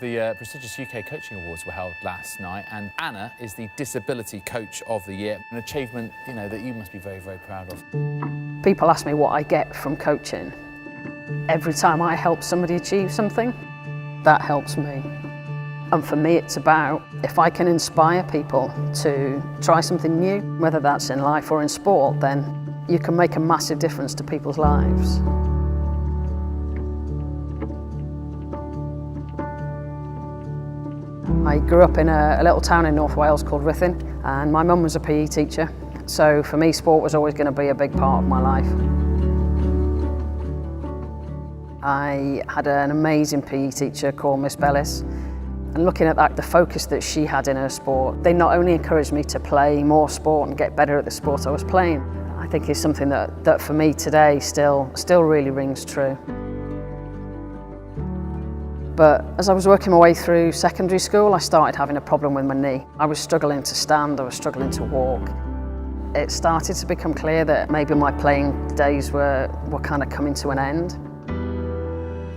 The prestigious UK Coaching Awards were held last night, and Anna is the Disability Coach of the Year, an achievement, that you must be very, very proud of. People ask me what I get from coaching. Every time I help somebody achieve something, that helps me. And for me, it's about if I can inspire people to try something new, whether that's in life or in sport, then you can make a massive difference to people's lives. I grew up in a little town in North Wales called Ruthin, and my mum was a PE teacher, so for me sport was always going to be a big part of my life. I had an amazing PE teacher called Miss Bellis, and looking at that, the focus that she had in her sport, they not only encouraged me to play more sport and get better at the sport I was playing, I think is something that for me today still really rings true. But as I was working my way through secondary school, I started having a problem with my knee. I was struggling to stand, I was struggling to walk. It started to become clear that maybe my playing days were kind of coming to an end.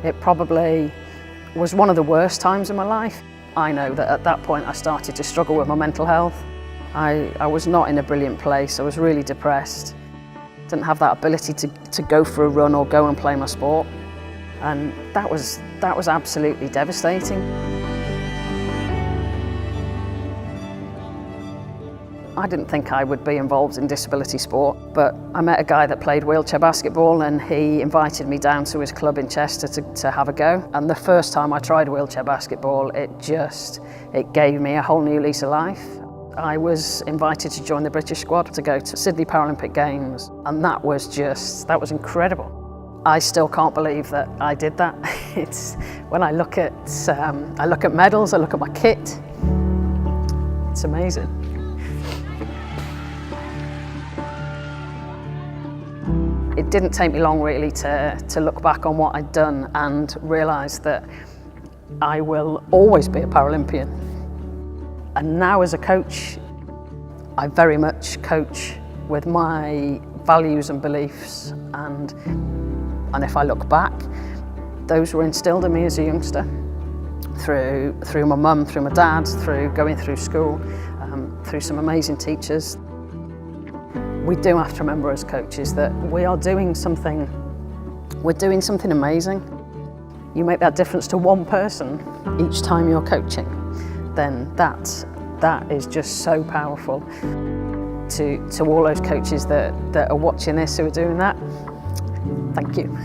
It probably was one of the worst times in my life. I know that at that point I started to struggle with my mental health. I was not in a brilliant place, I was really depressed. Didn't have that ability to go for a run or go and play my sport. And that was absolutely devastating. I didn't think I would be involved in disability sport, but I met a guy that played wheelchair basketball, and he invited me down to his club in Chester to have a go. And the first time I tried wheelchair basketball, it gave me a whole new lease of life. I was invited to join the British squad to go to Sydney Paralympic Games, and that was incredible. I still can't believe that I did that. When I look at medals, I look at my kit, it's amazing. It didn't take me long really to look back on what I'd done and realise that I will always be a Paralympian. And now as a coach, I very much coach with my values and beliefs, and if I look back, those were instilled in me as a youngster through my mum, through my dad, through going through school, through some amazing teachers. We do have to remember as coaches that we're doing something amazing. You make that difference to one person each time you're coaching, then that is just so powerful. To all those coaches that are watching this, who are doing that, thank you.